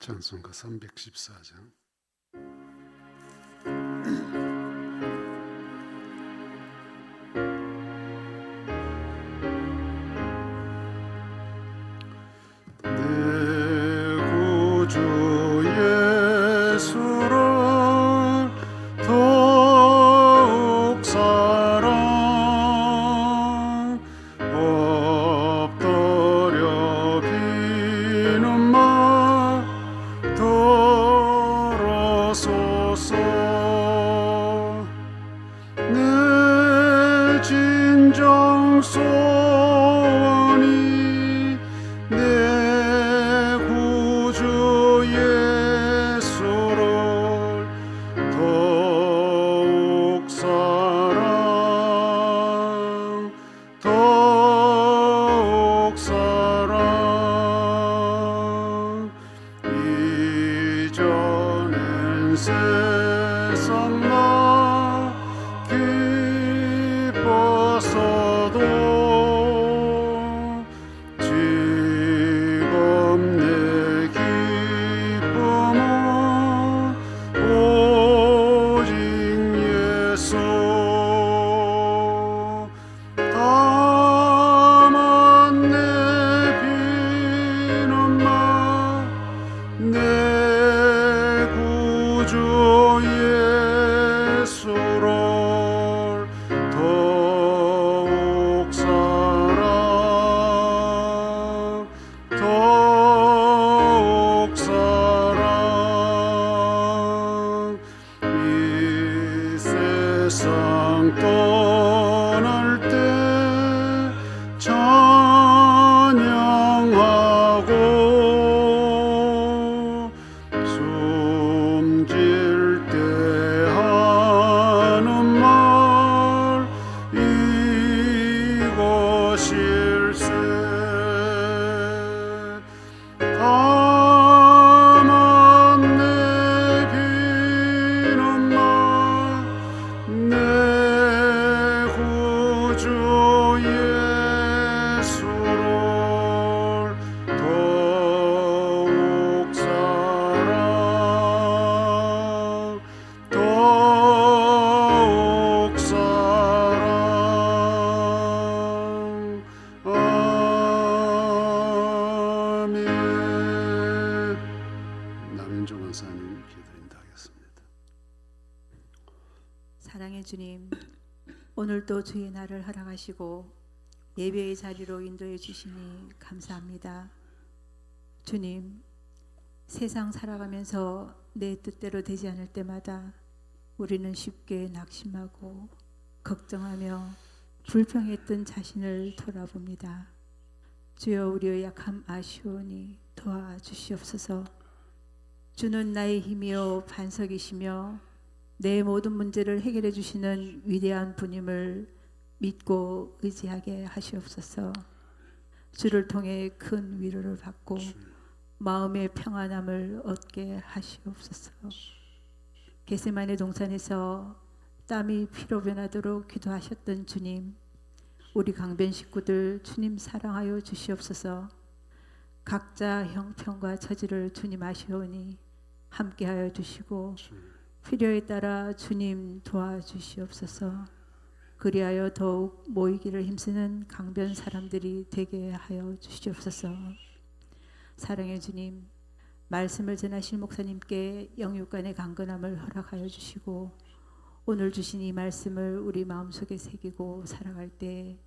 찬송가 314장. 내 구주 예수를 더욱 사랑 엎드려 비는마 들어소서. 내 진정 소원이 내 구주 예수를 더욱 사랑 더욱 사랑. 이전엔 세상 나 기뻤어도 지금 내 기쁨은 오직 예수. 다만 내 비는마 내 구주 예수를 더욱 사랑 더욱 사랑. 이 세상 떠날 때 찬양하고 숨질 때 하는 말 이것일세. 다만 내 비는마 내 구주 예수를 더욱 사랑 더욱 사랑. 아멘. 남인조 권사님 기도인다 하겠습니다. 사랑의 주님, 오늘도 주의 날을 허락하시고 예배의 자리로 인도해 주시니 감사합니다. 주님, 세상 살아가면서 내 뜻대로 되지 않을 때마다 우리는 쉽게 낙심하고 걱정하며 불평했던 자신을 돌아봅니다. 주여, 우리의 약함 아시오니 도와주시옵소서. 주는 나의 힘이요 반석이시며 내 모든 문제를 해결해 주시는 위대한 분임을 믿고 의지하게 하시옵소서. 주를 통해 큰 위로를 받고 마음의 평안함을 얻게 하시옵소서. 겟세마네 동산에서 땀이 피로 변하도록 기도하셨던 주님, 우리 강변 식구들 주님 사랑하여 주시옵소서. 각자 형편과 처지를 주님 아시오니 함께하여 주시고 필요에 따라 주님 도와주시옵소서. 그리하여 더욱 모이기를 힘쓰는 강변 사람들이 되게 하여 주시옵소서. 사랑의 주님, 말씀을 전하실 목사님께 영육간의 강건함을 허락하여 주시고 오늘 주신 이 말씀을 우리 마음속에 새기고 살아갈 때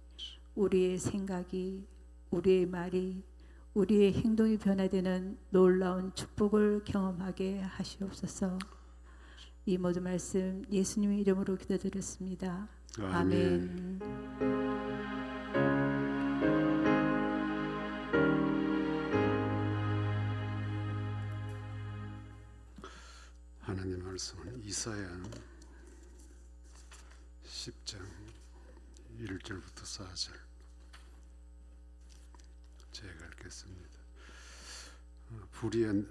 우리의 생각이, 우리의 말이, 우리의 행동이 변화되는 놀라운 축복을 경험하게 하시옵소서. 이 모든 말씀 예수님의 이름으로 기도드렸습니다. 아멘. 하나님 말씀은 이사야 10장 1절부터 4절 제가 읽겠습니다. 불의한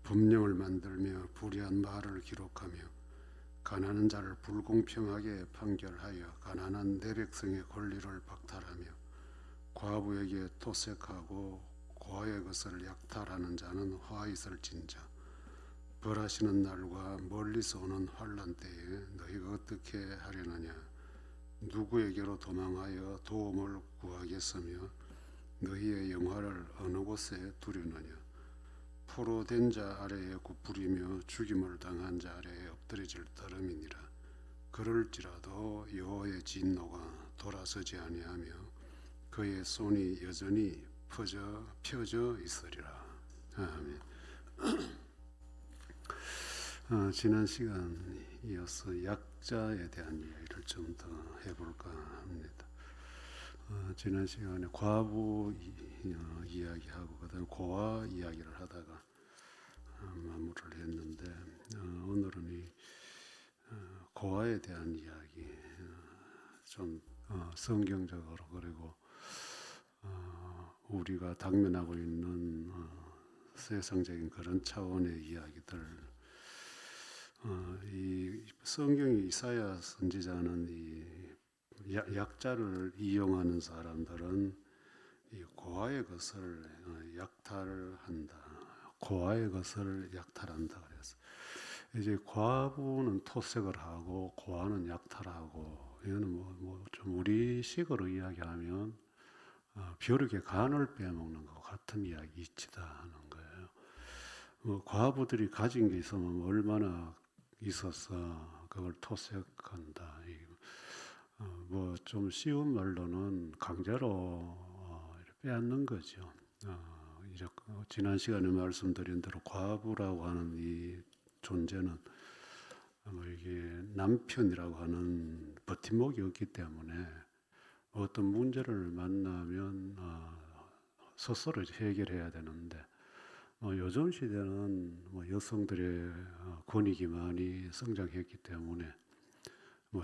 법령을 만들며 불의한 말을 기록하며 가난한 자를 불공평하게 판결하여 가난한 내 백성의 권리를 박탈하며 과부에게 토색하고 고아의 것을 약탈하는 자는 화 있을 진자. 벌하시는 날과 멀리서 오는 환난 때에 너희가 어떻게 하려느냐. 누구에게로 도망하여 도움을 구하겠으며 너희의 영화를 어느 곳에 두려느냐. 포로된 자 아래에 굽부리며 죽임을 당한 자 아래에 엎드려질 따름이니라. 그럴지라도 여호와의 진노가 돌아서지 아니하며 그의 손이 여전히 펴져 있으리라. 아멘. 지난 시간 이어서 약자에 대한 이야기를 좀 더 해볼까 합니다. 지난 시간에 과부 이야기하고 그다음 고아 이야기를 하다가 마무리를 했는데 오늘은 이 고아에 대한 이야기 좀 성경적으로 그리고 우리가 당면하고 있는 세상적인 그런 차원의 이야기들. 이 성경의 이사야 선지자는 이 약자를 이용하는 사람들은 이 고아의 것을 약탈한다. 고아의 것을 약탈한다 그래서 이제 과부는 토색을 하고 고아는 약탈하고 이거는 뭐 좀 우리식으로 이야기하면 벼룩의 간을 빼먹는 것 같은 이야기 이치다 하는 거예요. 과부들이 가진 게 있으면 얼마나 있어서 그걸 토색한다. 뭐 좀 쉬운 말로는 강제로 빼앗는 거죠. 지난 시간에 말씀드린 대로 과부라고 하는 이 존재는 이게 남편이라고 하는 버팀목이 없기 때문에 어떤 문제를 만나면 스스로 해결해야 되는데 요즘 시대는 여성들의 권익이 많이 성장했기 때문에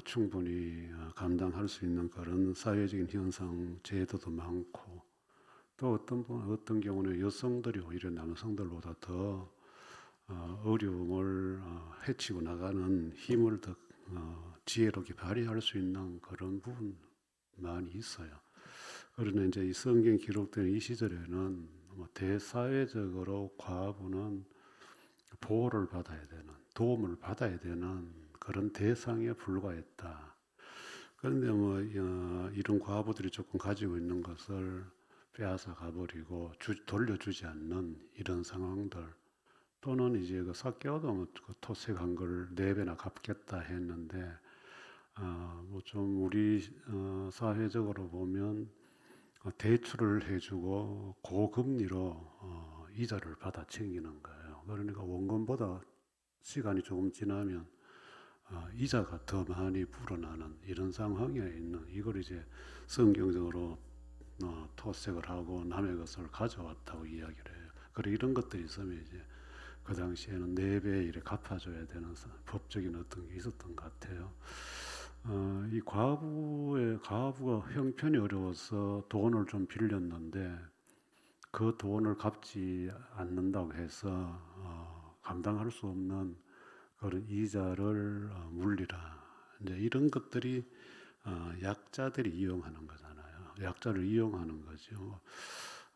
충분히 감당할 수 있는 그런 사회적인 현상, 제도도 많고 또 어떤 경우는 여성들이 오히려 남성들보다 더 어려움을 헤치고 나가는 힘을 더 지혜롭게 발휘할 수 있는 그런 부분 많이 있어요. 그러나 이제 이 성경 기록된 이 시절에는 대사회적으로 과부는 보호를 받아야 되는, 도움을 받아야 되는 그런 대상에 불과했다. 그런데 이런 과부들이 조금 가지고 있는 것을 빼앗아 가버리고 돌려주지 않는 이런 상황들, 또는 이제 그 삭개오도 그 토색한 걸 4배나 갚겠다 했는데 좀 우리 사회적으로 보면 대출을 해주고 고금리로 이자를 받아 챙기는 거예요. 그러니까 원금보다 시간이 조금 지나면 이자가 더 많이 불어나는 이런 상황에 있는 이걸 이제 성경적으로 토색을 하고 남의 것을 가져왔다고 이야기를 해요. 그리고 이런 것들이 있으면 이제 그 당시에는 4배 이렇게 갚아줘야 되는 법적인 어떤 게 있었던 것 같아요. 이 과부가 형편이 어려워서 돈을 좀 빌렸는데 그 돈을 갚지 않는다고 해서 감당할 수 없는 그런 이자를 물리라. 이제 이런 것들이 약자들이 이용하는 거잖아요. 약자를 이용하는 거죠.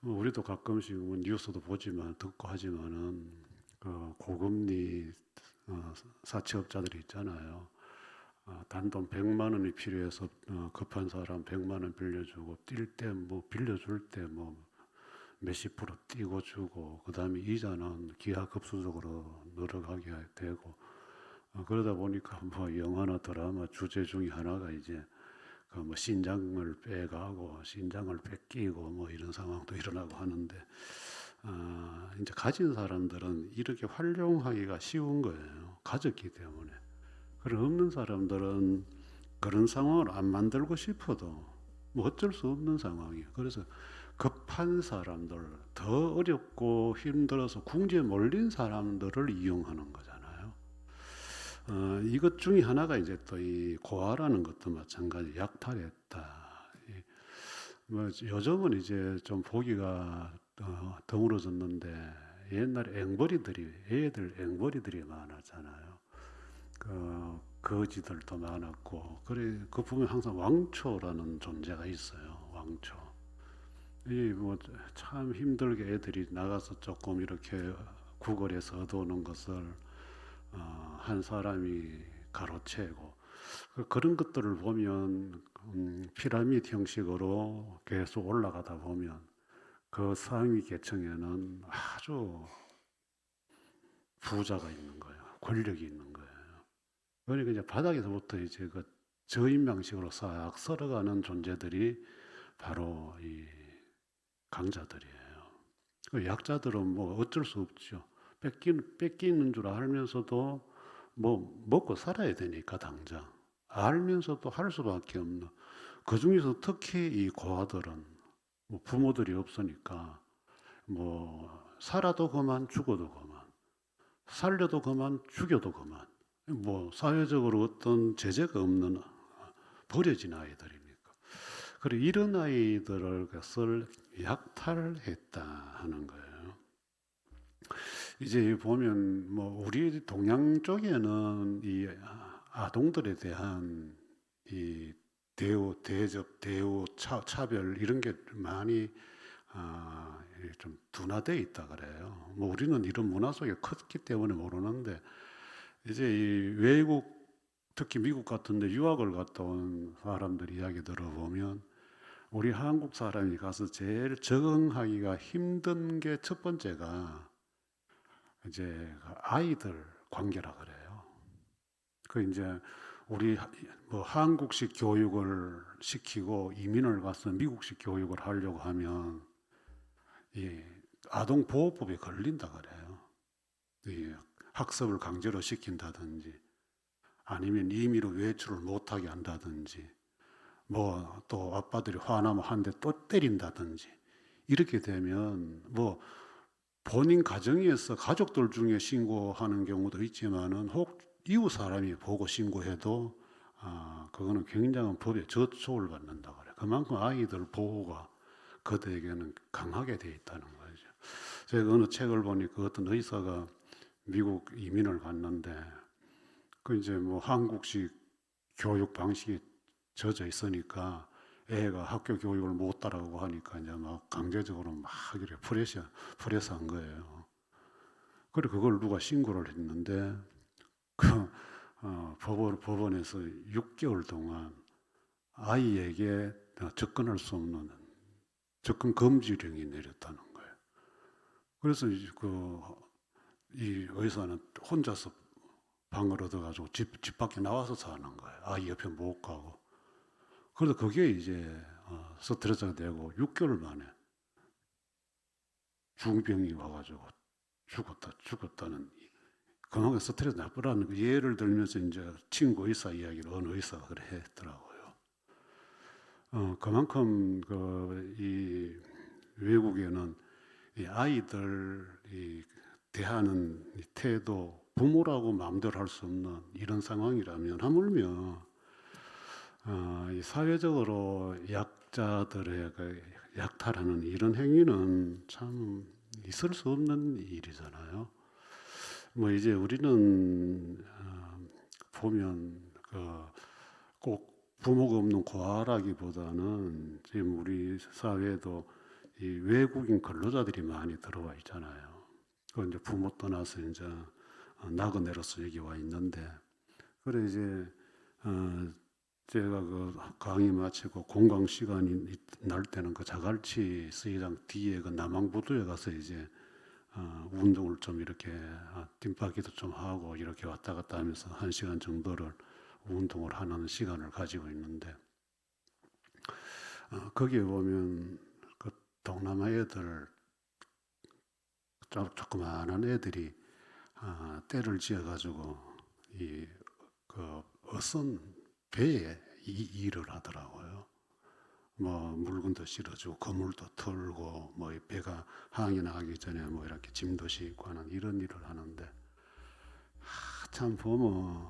우리도 가끔씩 뉴스도 보지만 듣고 하지만은 고금리 사채업자들이 있잖아요. 단돈 100만 원이 필요해서 급한 사람 100만 원 빌려주고 뛸 때 빌려줄 때 몇십 프로 띄고 주고 그다음에 이자는 기하급수적으로 늘어가게 되고 그러다 보니까 영화나 드라마 주제 중에 하나가 이제 신장을 빼가고 신장을 뺏기고 이런 상황도 일어나고 하는데 이제 가진 사람들은 이렇게 활용하기가 쉬운 거예요. 가졌기 때문에. 그런 없는 사람들은 그런 상황을 안 만들고 싶어도 어쩔 수 없는 상황이에요. 그래서 급한 사람들, 더 어렵고 힘들어서 궁지에 몰린 사람들을 이용하는 거잖아요. 이것 중에 하나가 이제 또 이 고아라는 것도 마찬가지 약탈했다. 요즘은 이제 좀 보기가 드물어졌는데 옛날에 애들 앵벌이들이 많았잖아요. 거지들도 많았고 그래 그 보면 항상 왕초라는 존재가 있어요. 왕초. 이 뭐 참 힘들게 애들이 나가서 조금 이렇게 구걸해서 얻어오는 것을 한 사람이 가로채고 그런 것들을 보면 피라미드 형식으로 계속 올라가다 보면 그 상위 계층에는 아주 부자가 있는 거예요. 권력이 있는 거예요. 그러니까 이제 바닥에서부터 이제 그 저인 방식으로 싹 썰어가는 존재들이 바로 이 강자들이에요. 그 약자들은 뭐 어쩔 수 없죠. 뺏기는 줄 알면서도 뭐 먹고 살아야 되니까 당장 알면서도 할 수밖에 없는. 그 중에서 특히 이 고아들은 뭐 부모들이 없으니까 뭐 살아도 그만 죽어도 그만 살려도 그만 죽여도 그만 뭐 사회적으로 어떤 제재가 없는 버려진 아이들이니까. 그래 이런 아이들을 것을 약탈했다 하는 거예요. 이제 보면 뭐 우리 동양 쪽에는 이 아동들에 대한 이 대우, 차별 이런 게 많이 좀 둔화되어 있다 그래요. 뭐 우리는 이런 문화 속에 컸기 때문에 모르는데 이제 이 외국 특히 미국 같은데 유학을 갔다 온 사람들 이야기 들어보면 우리 한국 사람이 가서 제일 적응하기가 힘든 게 첫 번째가 이제 그 아이들 관계라 그래요. 그 이제 우리 뭐 한국식 교육을 시키고 이민을 가서 미국식 교육을 하려고 하면 이 아동보호법에 걸린다 그래요. 이 학습을 강제로 시킨다든지 아니면 임의로 외출을 못하게 한다든지 뭐 또 아빠들이 화나면 한 대 또 때린다든지 이렇게 되면 뭐 본인 가정에서 가족들 중에 신고하는 경우도 있지만은 혹 이웃 사람이 보고 신고해도 그거는 굉장한 법의 저촉을 받는다 그래. 그만큼 아이들 보호가 그들에게는 강하게 돼 있다는 거죠. 제가 어느 책을 보니까 어떤 의사가 미국 이민을 갔는데 그 이제 뭐 한국식 교육 방식이 젖어 있으니까 애가 학교 교육을 못 따라가고 하니까 이제 막 강제적으로 막 이렇게 프레스한 거예요. 그래 그걸 누가 신고를 했는데 그 법원에서 6개월 동안 아이에게 접근할 수 없는 접근 금지령이 내렸다는 거예요. 그래서 이 의사는 혼자서 방을 얻어가지고 집 밖에 나와서 사는 거예요. 아이 옆에 못 가고. 그래서 그게 이제 스트레스가 되고 6개월 만에 중병이 와가지고 죽었다는 그만큼 스트레스 나쁘라는 거. 예를 들면서 이제 친구 의사 이야기를 어느 의사가 그래 했더라고요. 그만큼 이 외국에는 이 아이들 대하는 이 태도 부모라고 마음대로 할 수 없는 이런 상황이라면 하물며 이 사회적으로 약자들의 그 약탈하는 이런 행위는 참 있을 수 없는 일이잖아요. 뭐 이제 우리는 보면 꼭 부모가 없는 고아라기보다는 지금 우리 사회에도 이 외국인 근로자들이 많이 들어와 있잖아요. 그 이제 부모 떠나서 이제 나그네로서 여기 와 있는데 그래 이제 제가 그 강의 마치고 공강 시간이 날 때는 그 자갈치 스키장 뒤에 그 남항부두에 가서 이제 운동을 좀 이렇게 뒷바퀴도 좀 하고 이렇게 왔다 갔다 하면서 1시간 정도를 운동을 하는 시간을 가지고 있는데 거기에 보면 그 동남아 애들 조그마한 애들이 때를 지어 가지고 이그 어선 배에 일을 하더라고요. 뭐 물건도 실어주고 거물도 털고 뭐 배가 항해 나가기 전에 뭐 이렇게 짐도 싣고 하는 이런 일을 하는데 참 보면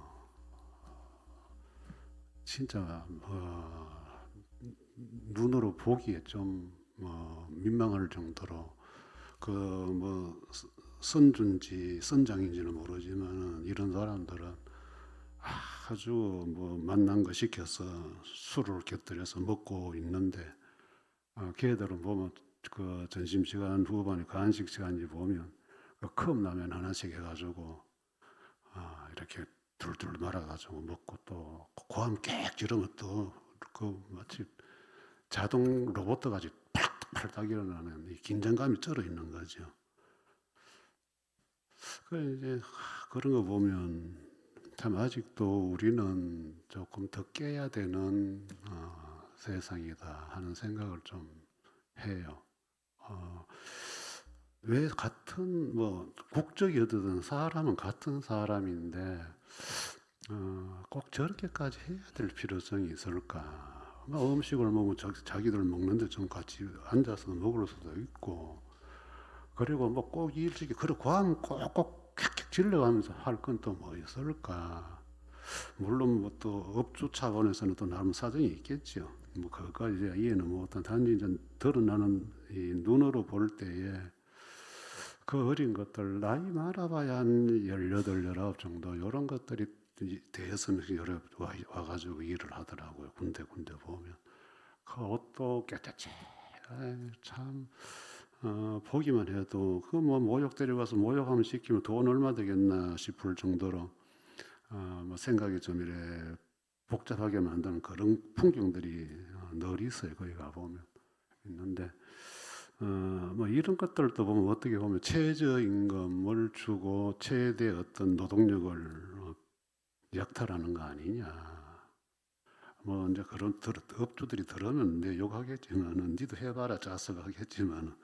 진짜 눈으로 보기에 좀 민망할 정도로 그 뭐 선준지 선장인지는 모르지만 이런 사람들은 아주 뭐 맛난 거 시켜서 술을 곁들여서 먹고 있는데 걔들은 보면 그 점심시간 후반에 간식 시간이 보면 그 컵라면 하나씩 해가지고 이렇게 둘둘 말아가지고 먹고 또 고함 깨 지르면 또 그 마치 자동 로봇같이 팔딱 일어나는 이 긴장감이 쩔어 있는 거죠. 그 이제 그런 거 보면 참 아직도 우리는 조금 더 깨야 되는 세상이다 하는 생각을 좀 해요. 왜 같은 뭐 국적이 어떻든 사람은 같은 사람인데 꼭 저렇게까지 해야 될 필요성이 있을까? 뭐 음식을 먹으면 자기들 먹는데 좀 같이 앉아서 먹을 수도 있고, 그리고 뭐 꼭 일찍이 그렇고 하면 꼭꼭 킥킥 질러가면서 할 건 또 뭐 있을까? 물론 뭐 또 업주 차원에서는 또 나름 사정이 있겠죠. 뭐 그것까지 이제 이해는 못한 단지 이제 드러나는 이 눈으로 볼 때에 그 어린 것들 나이 많아봐야 한 18, 19 정도 이런 것들이 대여섯 여러 와가지고 일을 하더라고요. 군데 보면 그 옷도 깨끗이 참 보기만 해도 그 뭐 모욕 데려가서 모욕하면 시키면 돈 얼마 되겠나 싶을 정도로 뭐 생각이 좀 이래 복잡하게 만드는 그런 풍경들이 늘 있어요. 거기 가 보면 있는데 뭐 이런 것들도 보면 어떻게 보면 최저임금을 주고 최대 어떤 노동력을 약탈하는 거 아니냐. 뭐 이제 그런 업주들이 들으면 내 욕하겠지만은 니도 해봐라 짜서 하겠지만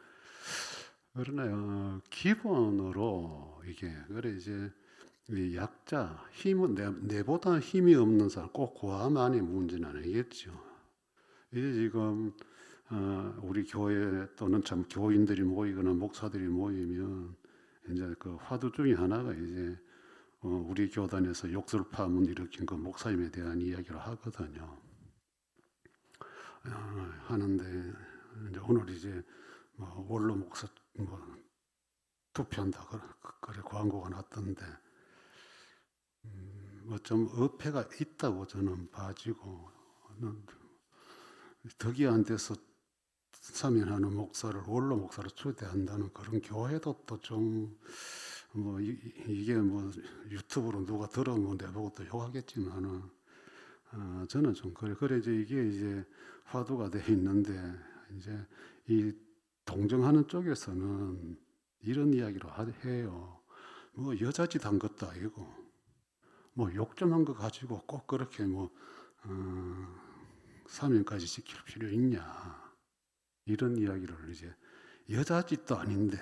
그러나 기본으로 이게 그래 이제 이 약자 힘은 내보다 힘이 없는 사람 꼭 고아만의 문제는 아니겠죠. 이게 지금 우리 교회 또는 참 교인들이 모이거나 목사들이 모이면 이제 그 화두 중에 하나가 이제 우리 교단에서 욕설파문 일으킨 그 목사님에 대한 이야기를 하거든요. 하는데 이제 오늘 이제 뭐 원로 목사 뭐 투표한다 그래 광고가 났던데 뭐 좀 어폐가 있다고 저는 봐지고 덕이 안 돼서 사면하는 목사를 원로 목사로 초대한다는 그런 교회도 또 좀 뭐 이게 뭐 유튜브로 누가 들으면 내보고 또 욕하겠지만은 저는 좀 그래 이제 이게 이제 화두가 돼 있는데 이제 이 동정하는 쪽에서는 이런 이야기를 해요. 뭐 여자짓 한 것도 아니고 뭐 욕 좀 한 거 가지고 꼭 그렇게 뭐 사면까지 시킬 필요 있냐 이런 이야기를 이제 여자짓도 아닌데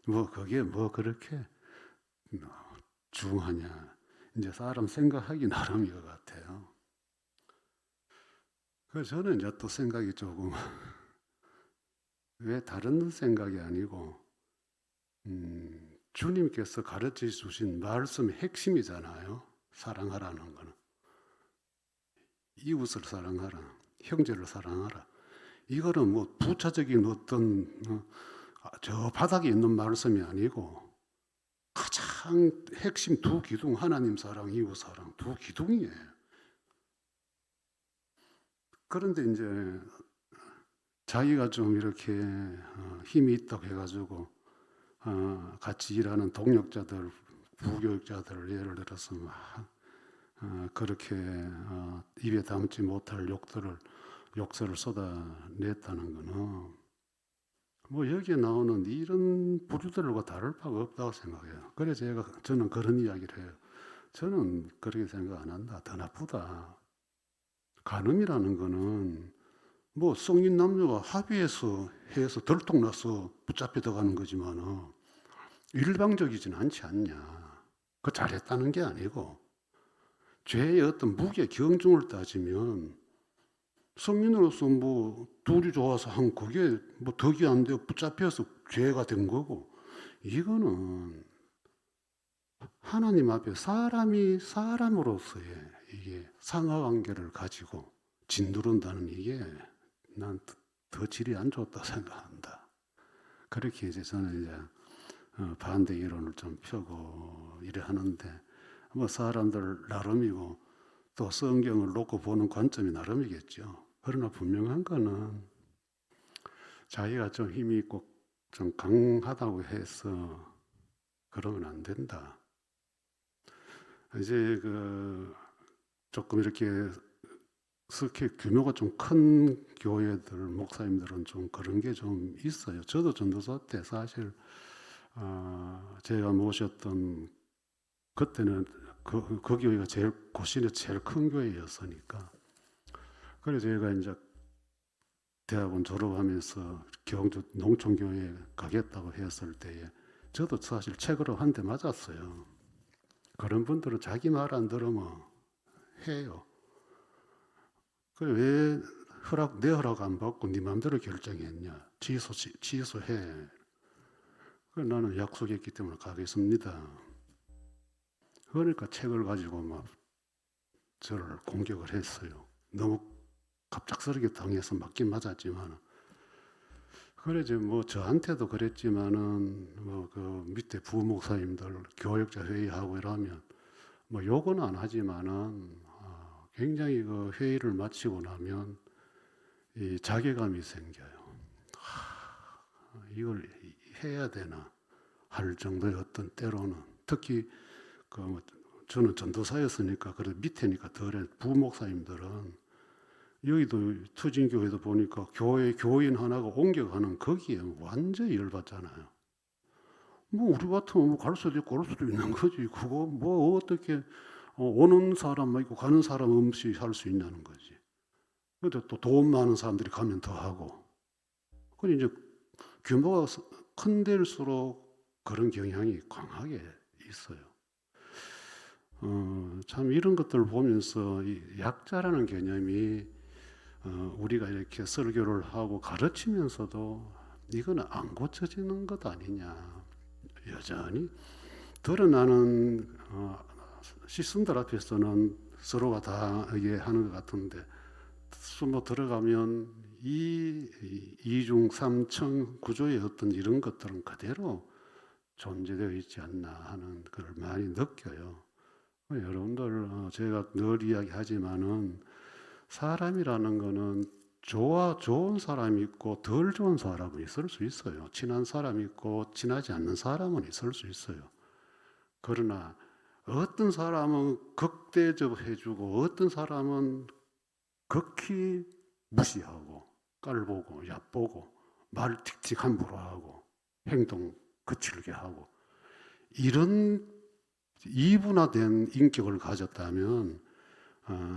뭐 그게 뭐 그렇게 중하냐 이제 사람 생각하기 나름인 것 같아요. 그래서 저는 이제 또 생각이 조금 왜 다른 생각이 아니고 주님께서 가르쳐 주신 말씀의 핵심이잖아요. 사랑하라는 거는 이웃을 사랑하라, 형제를 사랑하라. 이거는 뭐 부차적인 어떤 저 바닥에 있는 말씀이 아니고 가장 핵심 두 기둥 하나님 사랑, 이웃 사랑 두 기둥이에요. 그런데 이제 자기가 좀 이렇게 힘이 있다고 해가지고 같이 일하는 동력자들, 부교육자들 예를 들어서 막 그렇게 입에 담지 못할 욕설을 쏟아냈다는 거는 뭐 여기에 나오는 이런 부류들과 다를 바가 없다고 생각해요. 그래서 저는 그런 이야기를 해요. 저는 그렇게 생각 안 한다. 더 나쁘다. 간음이라는 거는 뭐 성인 남녀가 합의해서 해서 들통나서 붙잡혀 들어가는 거지만 일방적이진 않지 않냐. 그 잘했다는 게 아니고 죄의 어떤 무게 경중을 따지면 성민으로서 뭐 둘이 좋아서 한 그게 뭐 덕이 안 되고 붙잡혀서 죄가 된 거고 이거는 하나님 앞에 사람이 사람으로서의 이게 상하관계를 가지고 짓누른다는 이게 난 더 질이 안 좋다 생각한다. 그렇게 이제 저는 이제 반대 이론을 좀 펴고 이래 하는데 뭐 사람들 나름이고 또 성경을 놓고 보는 관점이 나름이겠죠. 그러나 분명한 거는 자기가 좀 힘이 있고 좀 강하다고 해서 그러면 안 된다. 이제 조금 이렇게 스케일 규모가 좀 큰 교회들 목사님들은 좀 그런 게 좀 있어요. 저도 전도사 때 사실 제가 모셨던 그때는 그 교회가 제일 고시내 제일 큰 교회였으니까. 그래서 제가 이제 대학원 졸업하면서 경주 농촌교회에 가겠다고 했을 때에 저도 사실 책으로 한 대 맞았어요. 그런 분들은 자기 말 안 들으면 해요. 왜 내 허락 안 받고 네 마음대로 결정했냐? 취소해. 나는 약속했기 때문에 가겠습니다. 그러니까 책을 가지고 막 저를 공격을 했어요. 너무 갑작스럽게 당해서 맞긴 맞았지만, 그래서 뭐 저한테도 그랬지만은 뭐 그 밑에 부목사님들 교역자 회의하고 이러면 뭐 욕은 안 하지만은 굉장히 그 회의를 마치고 나면 이 자괴감이 생겨요. 이걸 해야 되나 할 정도의 어떤 때로는 특히 뭐 저는 전도사였으니까 그래 밑에니까 덜해. 부목사님들은 여기도 투진교회도 보니까 교인 하나가 옮겨가는 거기에 완전히 열받잖아요. 뭐 우리 같으면 뭐갈 수도 있고 올 수도 있는 거지. 그거 뭐 어떻게 오는 사람만 있고 가는 사람 없이 할 수 있냐는 거지. 근데 또 돈 많은 사람들이 가면 더 하고. 그럼 이제 규모가 큰 데일수록 그런 경향이 강하게 있어요. 참 이런 것들을 보면서 이 약자라는 개념이 우리가 이렇게 설교를 하고 가르치면서도 이거는 안 고쳐지는 것 아니냐. 여전히 드러나는 시선들 앞에서는 서로가 다 이해하는 것 같은데 숨어 들어가면 이 이중 삼청 구조의 어떤 이런 것들은 그대로 존재되어 있지 않나 하는 걸 많이 느껴요. 여러분들 제가 늘 이야기하지만은 사람이라는 거는 좋은 사람이 있고 덜 좋은 사람은 있을 수 있어요. 친한 사람이 있고 친하지 않는 사람은 있을 수 있어요. 그러나 어떤 사람은 극대적 해주고 어떤 사람은 극히 무시하고 깔보고 얕보고 말 틱틱 함부로 하고 행동 거칠게 하고 이런 이분화된 인격을 가졌다면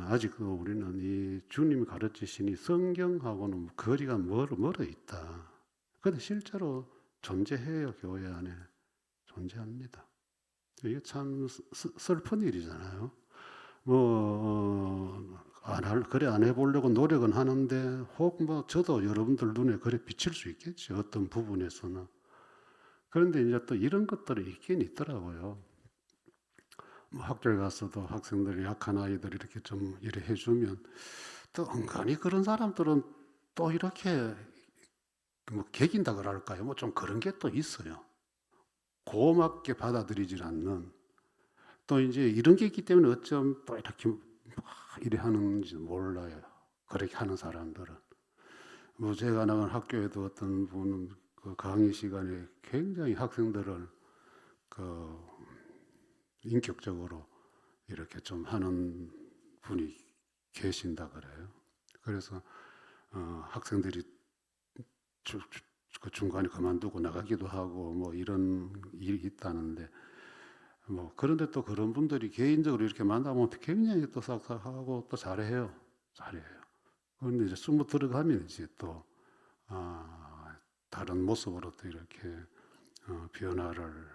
아직도 우리는 이 주님이 가르치신 이 성경하고는 거리가 멀어 있다. 그런데 실제로 존재해요. 교회 안에 존재합니다. 이게 참 슬픈 일이잖아요. 그래 안 해보려고 노력은 하는데 혹 뭐 저도 여러분들 눈에 그래 비칠 수 있겠죠. 어떤 부분에서는. 그런데 이제 또 이런 것들이 있긴 있더라고요. 뭐 학교에 가서도 학생들이 약한 아이들 이렇게 좀 이래 해주면 또 은근히 그런 사람들은 또 이렇게 뭐 개긴다 그럴까요? 뭐 좀 그런 게 또 있어요. 고맙게 받아들이질 않는 또 이제 이런 게 있기 때문에 어쩜 또 이렇게 이래 하는지 몰라요. 그렇게 하는 사람들은 뭐 제가 나간 학교에도 어떤 분은 그 강의 시간에 굉장히 학생들을 그 인격적으로 이렇게 좀 하는 분이 계신다 그래요. 그래서 학생들이 그 중간에 그만두고 나가기도 하고 뭐 이런 일이 있다는데 뭐 그런데 또 그런 분들이 개인적으로 이렇게 만나면 굉장히 또 싹싹하고 또 잘해요. 그런데 이제 숨어 들어가면 이제 또 다른 모습으로 또 이렇게 변화를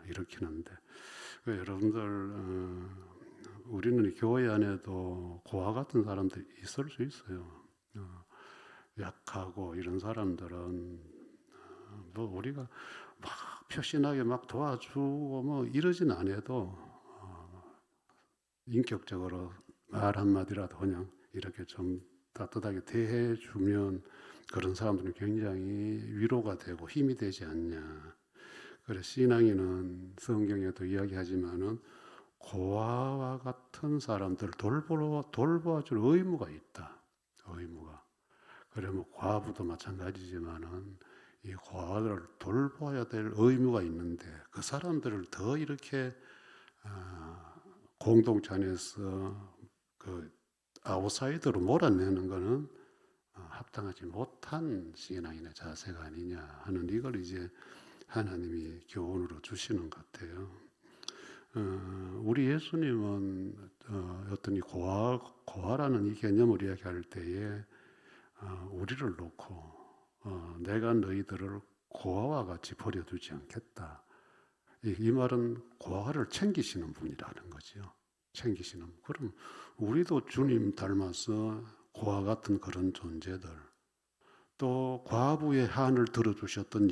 일으키는데 여러분들 우리는 교회 안에도 고아 같은 사람들이 있을 수 있어요. 약하고 이런 사람들은 뭐 우리가 막 표신하게 막 도와주고 뭐 이러진 않아도 인격적으로 말 한마디라도 그냥 이렇게 좀 따뜻하게 대해주면 그런 사람들은 굉장히 위로가 되고 힘이 되지 않냐. 그래서 신앙인은 성경에도 이야기하지만은 고아와 같은 사람들 돌봐줄 의무가 있다. 의무가. 그래 뭐 과부도 마찬가지지만은 이 과를 돌봐야 될 의무가 있는데 그 사람들을 더 이렇게 공동체 안에서 그 아웃사이더로 몰아내는 거는 합당하지 못한 신앙인의 자세가 아니냐 하는 이걸 이제 하나님이 교훈으로 주시는 것 같아요. 우리 예수님은 어떤 이 고아라는 이 개념을 이야기할 때에 우리를 놓고 내가 너희들을 고아와 같이 버려두지 않겠다. 이 말은 고아를 챙기시는 분이라는 거죠. 챙기시는. 그럼 우리도 주님 닮아서 고아 같은 그런 존재들. 또 과부의 한을 들어주셨던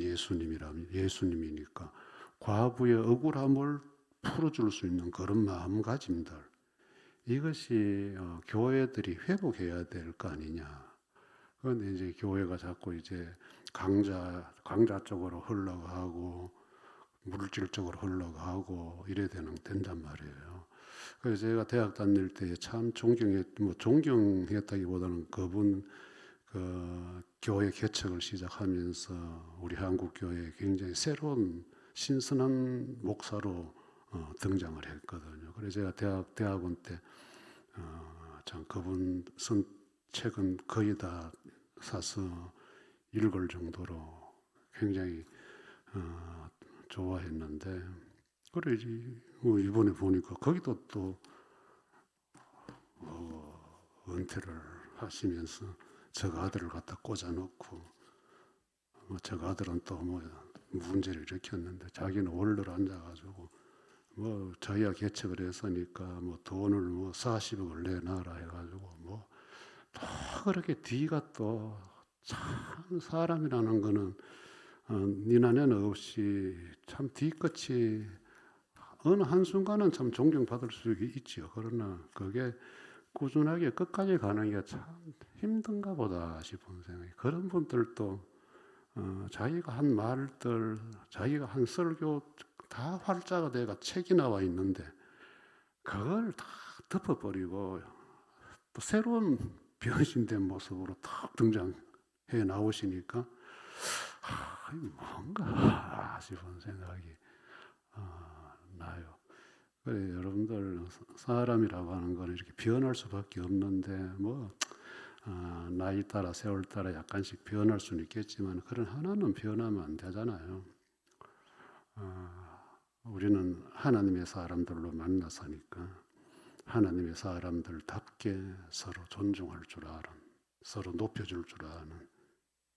예수님이니까 과부의 억울함을 풀어줄 수 있는 그런 마음가짐들. 이것이 교회들이 회복해야 될 거 아니냐. 그런데 이제 교회가 자꾸 이제 강자 쪽으로 흘러가고 물질적으로 흘러가고 이래야 된단 말이에요. 그래서 제가 대학 다닐 때 참 존경했다기보다는 그분 그 교회 개척을 시작하면서 우리 한국 교회에 굉장히 새로운 신선한 목사로 등장을 했거든요. 그래서 제가 대학원 때 참 그분 쓴 책은 거의 다 사서 읽을 정도로 굉장히 좋아했는데 그래 이번에 보니까 거기도 또 은퇴를 하시면서 저 아들을 갖다 꽂아놓고 저 아들은 또 문제를 일으켰는데 자기는 얼른 앉아가지고 저희가 개척을 했으니까 돈을 40억을 내놔라 해가지고 또 그렇게 뒤가 또 참 사람이라는 거는 니나네는 없이 참 뒤끝이 어느 한순간은 참 존경받을 수 있지요. 그러나 그게 꾸준하게 끝까지 가는 게 참 힘든가 보다 싶은 생각이. 그런 분들도 자기가 한 말들, 자기가 한 설교 다 활자가 돼가 책이 나와 있는데 그걸 다 덮어버리고 또 새로운 변신된 모습으로 탁 등장해 나오시니까 뭔가 싶은 생각이 나요. 그래 여러분들 사람이라고 하는 건 이렇게 변할 수밖에 없는데 나이 따라 세월 따라 약간씩 변할 수는 있겠지만 그런 하나는 변하면 안 되잖아요. 우리는 하나님의 사람들로 만나서니까 하나님의 사람들답게 서로 존중할 줄 아는, 서로 높여줄 줄 아는,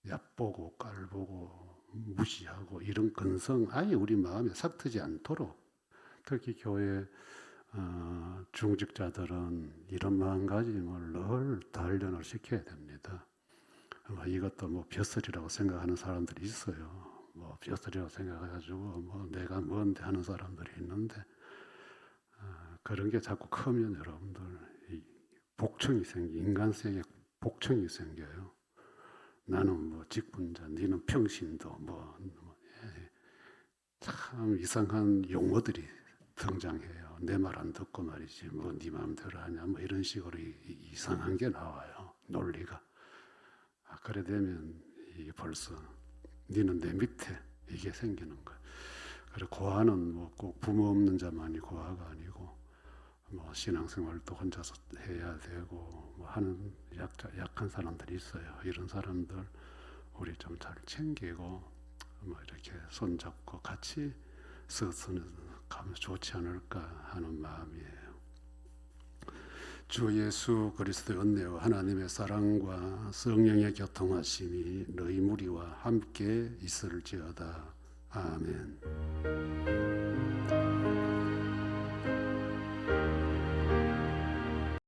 얕보고 깔보고 무시하고 이런 근성 아예 우리 마음에 삭트지 않도록 특히 교회 중직자들은 이런 마음가짐을 늘 단련을 시켜야 됩니다. 이것도 벼슬이라고 생각하는 사람들이 있어요. 벼슬이라고 생각해가지고 내가 뭔데 하는 사람들이 있는데 그런 게 자꾸 크면 여러분들 인간성에 복층이 생겨요. 나는 직분자, 니는 평신도 참 이상한 용어들이 등장해요. 내 말 안 듣고 말이지 네 마음대로 하냐 이런 식으로 이상한 게 나와요. 논리가. 그래 되면 벌써 니는 내 밑에 이게 생기는 거야. 그리고 고아는 꼭 부모 없는 자만이 고아가 아니고 신앙생활도 혼자서 해야 되고 하는 약한 사람들이 있어요. 이런 사람들 우리 좀 잘 챙기고 이렇게 손잡고 같이 가면 좋지 않을까 하는 마음이에요. 주 예수 그리스도의 은혜와 하나님의 사랑과 성령의 교통하심이 너희 무리와 함께 있을지어다. 아멘.